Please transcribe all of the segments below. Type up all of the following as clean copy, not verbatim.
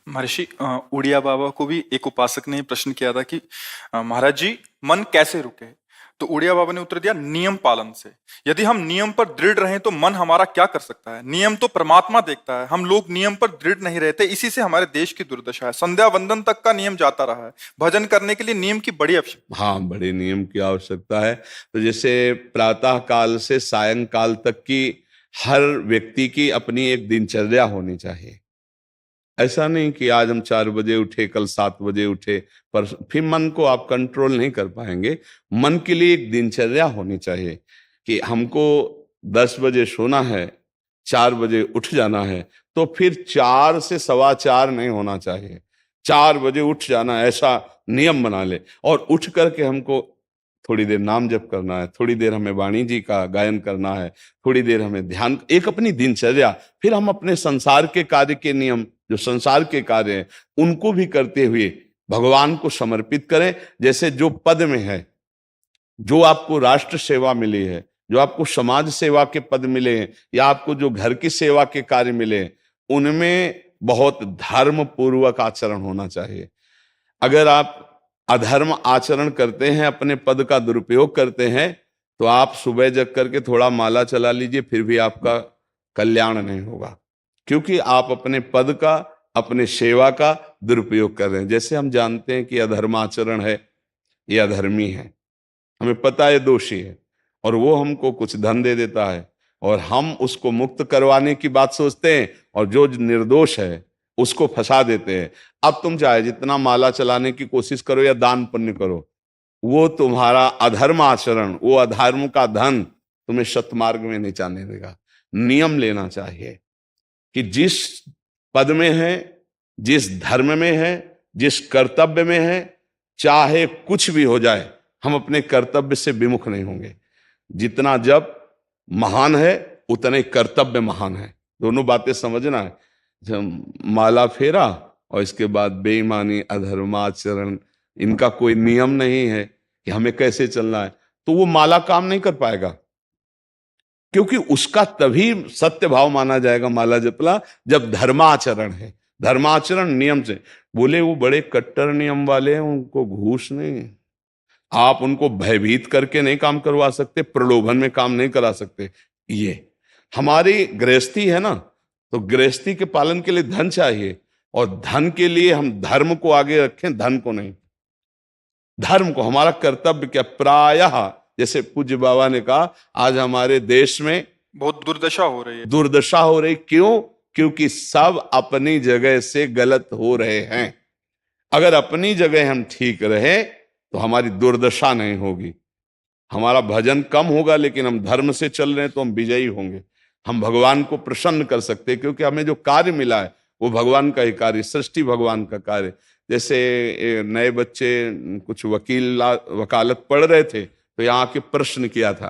महर्षि उड़िया बाबा को भी एक उपासक ने प्रश्न किया था कि महाराज जी, मन कैसे रुके? तो उड़िया बाबा ने उत्तर दिया, नियम पालन से। यदि हम नियम पर दृढ़ रहें तो मन हमारा क्या कर सकता है? नियम तो परमात्मा देखता है। हम लोग नियम पर दृढ़ नहीं रहते, इसी से हमारे देश की दुर्दशा है। संध्या वंदन तक का नियम जाता रहा है। भजन करने के लिए नियम की बड़ी आवश्यकता। हाँ, बड़े नियम की आवश्यकता है। तो जैसे प्रातः काल से सायंकाल तक की हर व्यक्ति की अपनी एक दिनचर्या होनी चाहिए। ऐसा नहीं कि आज हम 4 बजे उठे, कल 7 बजे उठे, पर फिर मन को आप कंट्रोल नहीं कर पाएंगे। मन के लिए एक दिनचर्या होनी चाहिए कि हमको 10 बजे सोना है, 4 बजे उठ जाना है। तो फिर 4 से 4:15 नहीं होना चाहिए, 4 बजे उठ जाना, ऐसा नियम बना ले। और उठ करके हमको थोड़ी देर नाम जप करना है, थोड़ी देर हमें वाणी जी का गायन करना है, थोड़ी देर हमें ध्यान, एक अपनी दिनचर्या। फिर हम अपने संसार के कार्य के नियम, जो संसार के कार्य हैं, उनको भी करते हुए भगवान को समर्पित करें। जैसे जो पद में है, जो आपको राष्ट्र सेवा मिली है, जो आपको समाज सेवा के पद मिले हैं, या आपको जो घर की सेवा के कार्य मिले हैं, उनमें बहुत धर्म पूर्वक आचरण होना चाहिए। अगर आप अधर्म आचरण करते हैं, अपने पद का दुरुपयोग करते हैं, तो आप सुबह जग करके थोड़ा माला चला लीजिए, फिर भी आपका कल्याण नहीं होगा, क्योंकि आप अपने पद का, अपने सेवा का दुरुपयोग कर रहे हैं। जैसे हम जानते हैं कि अधर्म आचरण है, ये अधर्मी है, हमें पता है दोषी है, और वो हमको कुछ धन दे देता है, और हम उसको मुक्त करवाने की बात सोचते हैं, और जो निर्दोष है उसको फंसा देते हैं। अब तुम चाहे जितना माला चलाने की कोशिश करो या दान पुण्य करो, वो तुम्हारा अधर्म आचरण, वो अधर्म का धन तुम्हें सतमार्ग में नहीं जाने देगा। नियम लेना चाहिए कि जिस पद में है, जिस धर्म में है, जिस कर्तव्य में है, चाहे कुछ भी हो जाए, हम अपने कर्तव्य से विमुख नहीं होंगे। जितना जप महान है, उतने कर्तव्य महान है। दोनों बातें समझना है। जब माला फेरा और इसके बाद बेईमानी, अधर्माचरण, इनका कोई नियम नहीं है कि हमें कैसे चलना है, तो वो माला काम नहीं कर पाएगा। क्योंकि उसका तभी सत्य भाव माना जाएगा माला जपला, जब धर्माचरण है। धर्माचरण नियम से। बोले वो बड़े कट्टर नियम वाले हैं, उनको घूस नहीं, आप उनको भयभीत करके नहीं काम करवा सकते, प्रलोभन में काम नहीं करा सकते। ये हमारी गृहस्थी है ना, तो गृहस्थी के पालन के लिए धन चाहिए, और धन के लिए हम धर्म को आगे रखें, धन को नहीं। धर्म को, हमारा कर्तव्य क्या, प्रायः जैसे पूज्य बाबा ने कहा, आज हमारे देश में बहुत दुर्दशा हो रही है। दुर्दशा हो रही, क्यों? क्योंकि सब अपनी जगह से गलत हो रहे हैं। अगर अपनी जगह हम ठीक रहे तो हमारी दुर्दशा नहीं होगी। हमारा भजन कम होगा, लेकिन हम धर्म से चल रहे हैं तो हम विजयी होंगे। हम भगवान को प्रसन्न कर सकते हैं, क्योंकि हमें जो कार्य मिला है वो भगवान का ही कार्य, सृष्टि भगवान का कार्य। जैसे नए बच्चे कुछ वकालत पढ़ रहे थे, तो यहाँ के प्रश्न किया था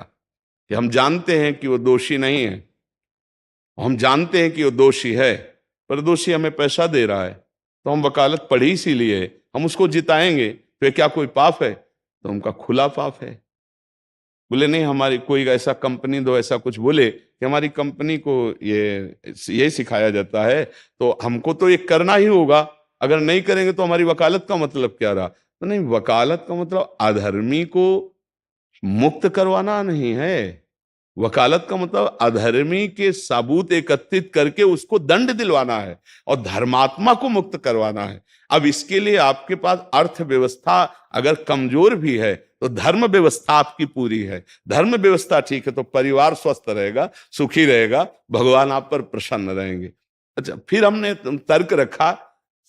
कि हम जानते हैं कि वो दोषी नहीं है, हम जानते हैं कि वो दोषी है, पर दोषी हमें पैसा दे रहा है, तो हम वकालत पढ़ी इसीलिए, हम उसको जिताएंगे, तो क्या कोई पाप है? तो उनका खुला पाप है। बोले नहीं, हमारी कोई ऐसा कंपनी दो, ऐसा कुछ बोले कि हमारी कंपनी को ये सिखाया जाता है, तो हमको तो ये करना ही होगा, अगर नहीं करेंगे तो हमारी वकालत का मतलब क्या रहा? तो नहीं, वकालत का मतलब अधर्मी को मुक्त करवाना नहीं है। वकालत का मतलब अधर्मी के सबूत एकत्रित करके उसको दंड दिलवाना है, और धर्मात्मा को मुक्त करवाना है। अब इसके लिए आपके पास अर्थव्यवस्था अगर कमजोर भी है, तो धर्म व्यवस्था आपकी पूरी है। धर्म व्यवस्था ठीक है तो परिवार स्वस्थ रहेगा, सुखी रहेगा, भगवान आप पर प्रसन्न रहेंगे। अच्छा, फिर हमने तर्क रखा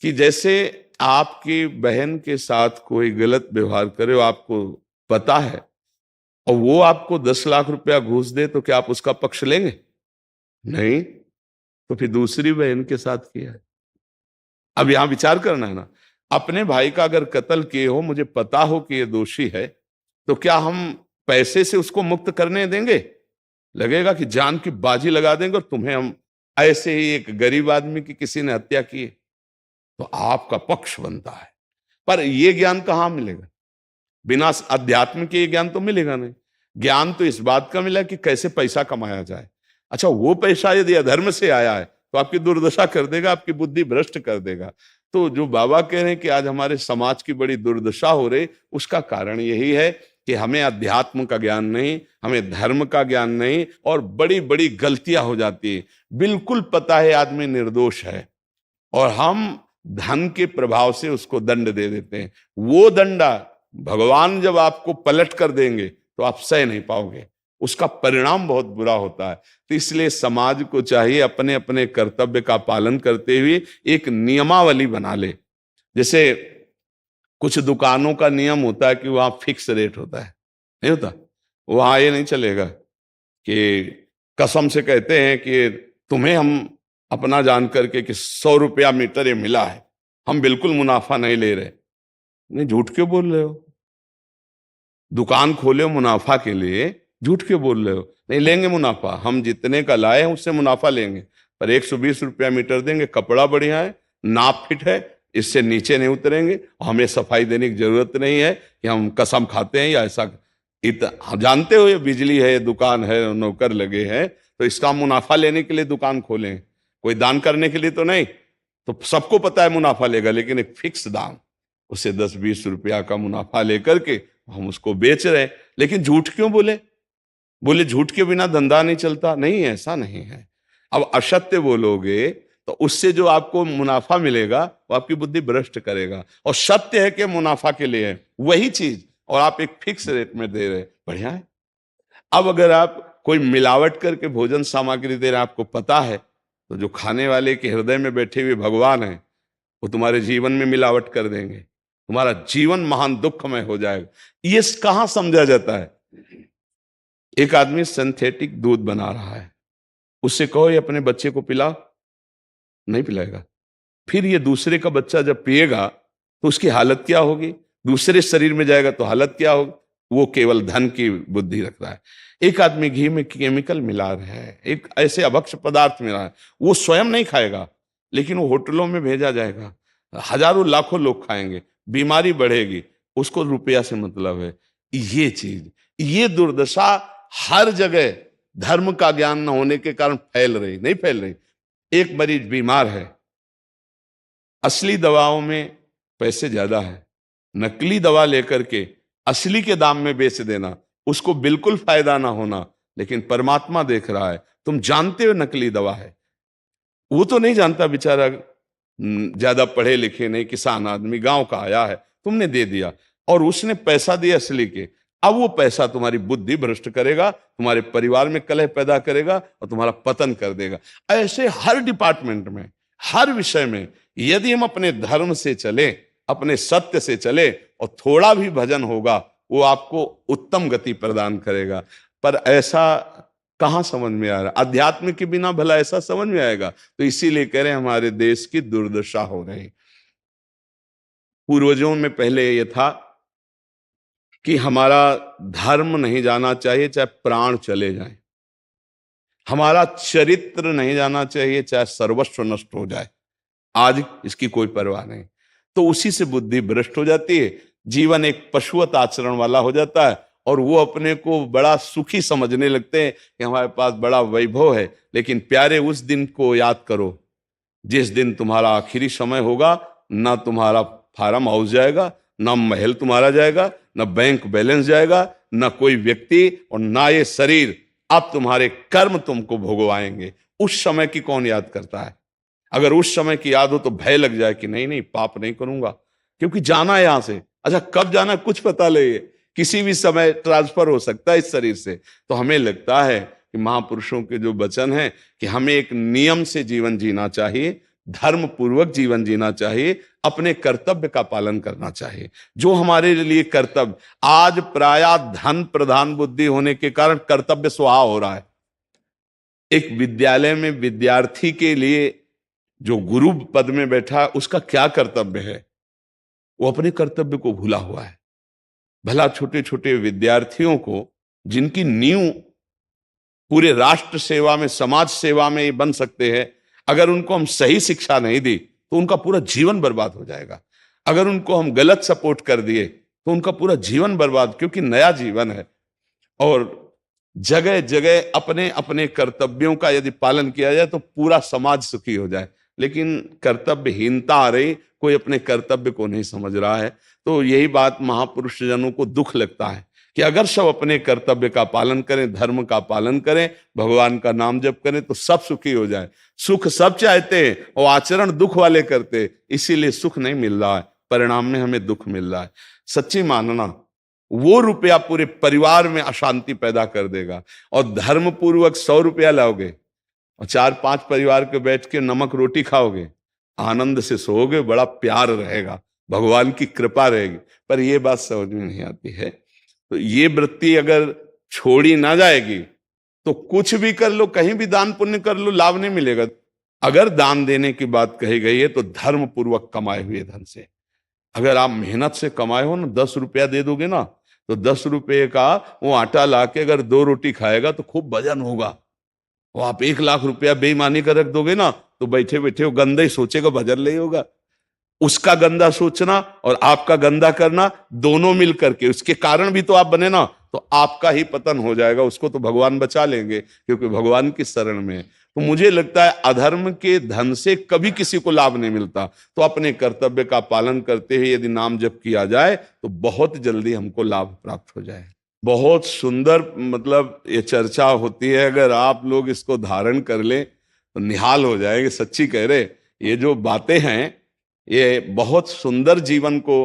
कि जैसे आपकी बहन के साथ कोई गलत व्यवहार करे, आपको पता है, और वो आपको 10 लाख रुपया घूस दे, तो क्या आप उसका पक्ष लेंगे? नहीं। तो फिर दूसरी बहन के साथ किया है। अब यहां विचार करना है ना, अपने भाई का अगर कत्ल किए हो, मुझे पता हो कि ये दोषी है, तो क्या हम पैसे से उसको मुक्त करने देंगे? लगेगा कि जान की बाजी लगा देंगे, और तुम्हें हम, ऐसे ही एक गरीब आदमी की किसी ने हत्या की, तो आपका पक्ष बनता है। पर यह ज्ञान कहां मिलेगा? बिना अध्यात्म के ज्ञान तो मिलेगा नहीं। ज्ञान तो इस बात का मिला कि कैसे पैसा कमाया जाए। अच्छा, वो पैसा यदि अधर्म से आया है तो आपकी दुर्दशा कर देगा, आपकी बुद्धि भ्रष्ट कर देगा। तो जो बाबा कह रहे हैं कि आज हमारे समाज की बड़ी दुर्दशा हो रही, उसका कारण यही है कि हमें अध्यात्म का ज्ञान नहीं, हमें धर्म का ज्ञान नहीं, और बड़ी बड़ी गलतियां हो जाती है। बिल्कुल पता है आदमी निर्दोष है और हम धन के प्रभाव से उसको दंड दे देते हैं। वो दंडा भगवान जब आपको पलट कर देंगे तो आप सह नहीं पाओगे, उसका परिणाम बहुत बुरा होता है। तो इसलिए समाज को चाहिए अपने अपने कर्तव्य का पालन करते हुए एक नियमावली बना ले। जैसे कुछ दुकानों का नियम होता है कि वहां फिक्स रेट होता है, नहीं होता? वहां ये नहीं चलेगा कि कसम से कहते हैं कि तुम्हें हम अपना जान करके कि 100 रुपया मीटर ये मिला है, हम बिल्कुल मुनाफा नहीं ले रहे। नहीं, झूठ क्यों बोल रहे हो? दुकान खोले हो मुनाफा के लिए, झूठ क्यों बोल रहे हो? नहीं लेंगे मुनाफा, हम जितने का लाए हैं उससे मुनाफा लेंगे, पर 120 रुपया मीटर देंगे, कपड़ा बढ़िया है, नाप फिट है, इससे नीचे नहीं उतरेंगे, हमें सफाई देने की जरूरत नहीं है कि हम कसम खाते हैं या ऐसा। जानते हो ये बिजली है, दुकान है, नौकर लगे हैं, तो इसका मुनाफा लेने के लिए दुकान खोलें, कोई दान करने के लिए तो नहीं। तो सबको पता है मुनाफा लेगा, लेकिन एक फिक्स दाम, उसे 10-20 रुपया का मुनाफा लेकर के हम उसको बेच रहे हैं। लेकिन झूठ क्यों बोले? बोले झूठ के बिना धंधा नहीं चलता। नहीं, ऐसा नहीं है। अब असत्य बोलोगे तो उससे जो आपको मुनाफा मिलेगा वो आपकी बुद्धि भ्रष्ट करेगा, और सत्य है कि मुनाफा के लिए है वही चीज, और आप एक फिक्स रेट में दे रहे, बढ़िया है। अब अगर आप कोई मिलावट करके भोजन सामग्री दे रहे हैं, आपको पता है, तो जो खाने वाले के हृदय में बैठे हुए भगवान हैं वो तुम्हारे जीवन में मिलावट कर देंगे, तुम्हारा जीवन महान दुखमय हो जाएगा। ये कहां समझा जाता है? एक आदमी सिंथेटिक दूध बना रहा है, उससे कहो ये अपने बच्चे को पिला, नहीं पिलाएगा। फिर ये दूसरे का बच्चा जब पिएगा तो उसकी हालत क्या होगी? दूसरे शरीर में जाएगा तो हालत क्या होगी? वो केवल धन की बुद्धि रख रहा है। एक आदमी घी में केमिकल मिला रहा है, एक ऐसे अभक्ष पदार्थ मिला है, वो स्वयं नहीं खाएगा, लेकिन वो होटलों में भेजा जाएगा, हजारों लाखों लोग खाएंगे, बीमारी बढ़ेगी, उसको रुपया से मतलब है। ये चीज, ये दुर्दशा हर जगह धर्म का ज्ञान न होने के कारण फैल रही, नहीं फैल रही। एक मरीज बीमार है, असली दवाओं में पैसे ज्यादा है, नकली दवा लेकर के असली के दाम में बेच देना, उसको बिल्कुल फायदा ना होना, लेकिन परमात्मा देख रहा है। तुम जानते हो नकली दवा है, वो तो नहीं जानता बेचारा, ज्यादा पढ़े लिखे नहीं, किसान आदमी गांव का आया है, तुमने दे दिया और उसने पैसा दिया असली के। अब वो पैसा तुम्हारी बुद्धि भ्रष्ट करेगा, तुम्हारे परिवार में कलह पैदा करेगा और तुम्हारा पतन कर देगा। ऐसे हर डिपार्टमेंट में, हर विषय में यदि हम अपने धर्म से चले, अपने सत्य से चले और थोड़ा भी भजन होगा, वो आपको उत्तम गति प्रदान करेगा। पर ऐसा कहां समझ में आ रहा? अध्यात्म के बिना भला ऐसा समझ में आएगा? तो इसीलिए कह रहे हैं हमारे देश की दुर्दशा हो रही। पूर्वजों में पहले यह था कि हमारा धर्म नहीं जाना चाहिए चाहे प्राण चले जाएं, हमारा चरित्र नहीं जाना चाहिए चाहे सर्वस्व नष्ट हो जाए। आज इसकी कोई परवाह नहीं, तो उसी से बुद्धि भ्रष्ट हो जाती है, जीवन एक पशुवत आचरण वाला हो जाता है, और वो अपने को बड़ा सुखी समझने लगते हैं कि हमारे पास बड़ा वैभव है। लेकिन प्यारे, उस दिन को याद करो जिस दिन तुम्हारा आखिरी समय होगा, ना तुम्हारा फार्म हाउस जाएगा, ना महल तुम्हारा जाएगा, ना बैंक बैलेंस जाएगा, ना कोई व्यक्ति, और ना ये शरीर। अब तुम्हारे कर्म तुमको भोगवाएंगे। उस समय की कौन याद करता है? अगर उस समय की याद हो तो भय लग जाए कि नहीं नहीं, पाप नहीं करूंगा, क्योंकि जाना है यहां से। अच्छा, कब जाना कुछ पता नहीं, किसी भी समय ट्रांसफर हो सकता है इस शरीर से। तो हमें लगता है कि महापुरुषों के जो वचन है कि हमें एक नियम से जीवन जीना चाहिए, धर्म पूर्वक जीवन जीना चाहिए, अपने कर्तव्य का पालन करना चाहिए। जो हमारे लिए कर्तव्य, आज प्रायः धन प्रधान बुद्धि होने के कारण कर्तव्य स्वाहा हो रहा है। एक विद्यालय में विद्यार्थी के लिए जो गुरु पद में बैठा, उसका क्या कर्तव्य है? वो अपने कर्तव्य को भूला हुआ है। भला छोटे छोटे विद्यार्थियों को, जिनकी नींव पूरे राष्ट्र सेवा में, समाज सेवा में ये बन सकते हैं, अगर उनको हम सही शिक्षा नहीं दी तो उनका पूरा जीवन बर्बाद हो जाएगा। अगर उनको हम गलत सपोर्ट कर दिए तो उनका पूरा जीवन बर्बाद, क्योंकि नया जीवन है। और जगह जगह अपने अपने कर्तव्यों का यदि पालन किया जाए तो पूरा समाज सुखी हो जाए। लेकिन कर्तव्यहीनता आ रही, कोई अपने कर्तव्य को नहीं समझ रहा है। तो यही बात महापुरुष जनों को दुख लगता है कि अगर सब अपने कर्तव्य का पालन करें, धर्म का पालन करें, भगवान का नाम जप करें तो सब सुखी हो जाए। सुख सब चाहते हैं और आचरण दुख वाले करते, इसीलिए सुख नहीं मिल रहा है, परिणाम में हमें दुख मिल रहा है। सच्ची मानना, वो रुपया पूरे परिवार में अशांति पैदा कर देगा। और धर्म पूर्वक 100 रुपया लाओगे और 4-5 परिवार के बैठ के नमक रोटी खाओगे, आनंद से सोओगे, बड़ा प्यार रहेगा, भगवान की कृपा रहेगी। पर ये बात समझ में नहीं आती है। तो ये वृत्ति अगर छोड़ी ना जाएगी तो कुछ भी कर लो, कहीं भी दान पुण्य कर लो, लाभ नहीं मिलेगा। अगर दान देने की बात कही गई है तो धर्म पूर्वक कमाए हुए धन से। अगर आप मेहनत से कमाए हो ना, 10 रुपया दे दोगे ना, तो 10 रुपये का वो आटा लाके अगर 2 रोटी खाएगा तो खूब वजन होगा। वो आप 1 लाख रुपया बेईमानी कर रख दोगे ना, तो बैठे बैठे वो गंदा ही सोचेगा, भजन नहीं होगा। उसका गंदा सोचना और आपका गंदा करना दोनों मिल करके, उसके कारण भी तो आप बने ना, तो आपका ही पतन हो जाएगा। उसको तो भगवान बचा लेंगे क्योंकि भगवान की शरण में है। तो मुझे लगता है अधर्म के धन से कभी किसी को लाभ नहीं मिलता। तो अपने कर्तव्य का पालन करते हुए यदि नाम जप किया जाए तो बहुत जल्दी हमको लाभ प्राप्त हो जाए। बहुत सुंदर मतलब ये चर्चा होती है, अगर आप लोग इसको धारण कर लें तो निहाल हो जाएंगे। सच्ची कह रहे, ये जो बातें हैं ये बहुत सुंदर जीवन को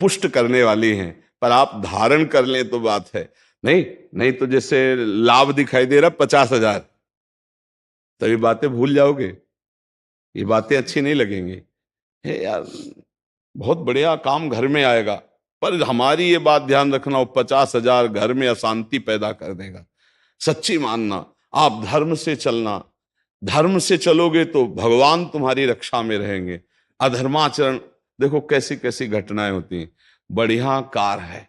पुष्ट करने वाली हैं, पर आप धारण कर लें तो बात है। नहीं तो जैसे लाभ दिखाई दे रहा 50,000, तभी बातें भूल जाओगे, ये बातें अच्छी नहीं लगेंगी। हे यार, बहुत बढ़िया काम घर में आएगा, पर हमारी ये बात ध्यान रखना, वो 50,000 घर में अशांति पैदा कर देगा। सच्ची मानना, आप धर्म से चलना, धर्म से चलोगे तो भगवान तुम्हारी रक्षा में रहेंगे। अधर्माचरण, देखो कैसी कैसी घटनाएं होती हैं। बढ़िया कार है,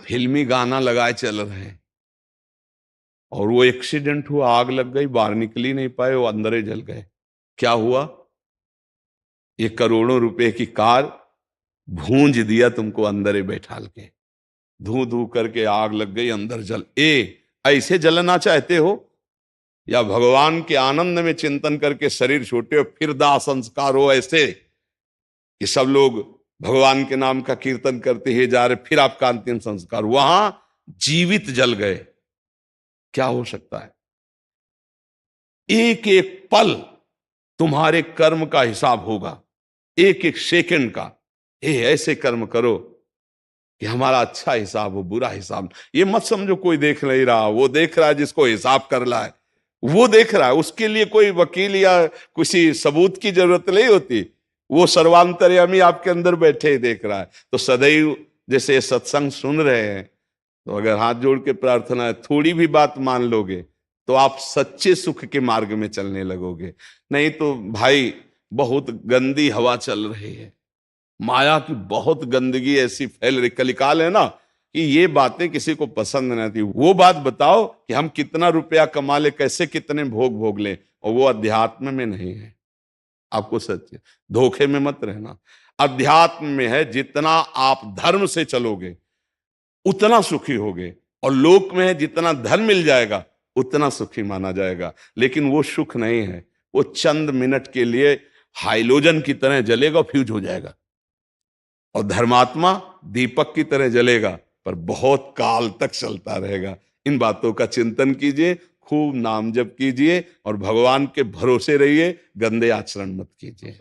फिल्मी गाना लगाए चल रहे हैं, और वो एक्सीडेंट हुआ, आग लग गई, बाहर निकल ही नहीं पाए, वो अंदर ही जल गए। क्या हुआ? ये करोड़ों रुपए की कार भूंज दिया तुमको अंदर ही बैठाल के, धू धू करके आग लग गई, अंदर जल। ऐसे जलना चाहते हो या भगवान के आनंद में चिंतन करके शरीर छोटे हो फिर दाह संस्कार हो ऐसे कि सब लोग भगवान के नाम का कीर्तन करते ही जा रहे, फिर आपका अंतिम संस्कार वहां जीवित जल गए? क्या हो सकता है? एक एक पल तुम्हारे कर्म का हिसाब होगा, एक एक सेकंड का। ऐसे कर्म करो कि हमारा अच्छा हिसाब हो, बुरा हिसाब। ये मत समझो कोई देख नहीं रहा, वो देख रहा है जिसको हिसाब करना है, वो देख रहा है। उसके लिए कोई वकील या किसी सबूत की जरूरत नहीं होती, वो सर्वांतर्यामी आपके अंदर बैठे ही देख रहा है। तो सदैव जैसे सत्संग सुन रहे हैं, तो अगर हाथ जोड़ के प्रार्थना है, थोड़ी भी बात मान लोगे तो आप सच्चे सुख के मार्ग में चलने लगोगे। नहीं तो भाई बहुत गंदी हवा चल रही है, माया की बहुत गंदगी ऐसी फैल रही, कलिकाल है ना, कि ये बातें किसी को पसंद नहीं आती। वो बात बताओ कि हम कितना रुपया कमा ले, कैसे कितने भोग भोग ले, और वो अध्यात्म में नहीं है। आपको सच धोखे में मत रहना, अध्यात्म में है। जितना आप धर्म से चलोगे उतना सुखी होगे, और लोक में है जितना धन मिल जाएगा उतना सुखी माना जाएगा। लेकिन वो सुख नहीं है, वो चंद मिनट के लिए हाइलोजन की तरह जलेगा, फ्यूज हो जाएगा। और धर्मात्मा दीपक की तरह जलेगा, पर बहुत काल तक चलता रहेगा। इन बातों का चिंतन कीजिए, खूब नाम जप कीजिए और भगवान के भरोसे रहिए, गंदे आचरण मत कीजिए।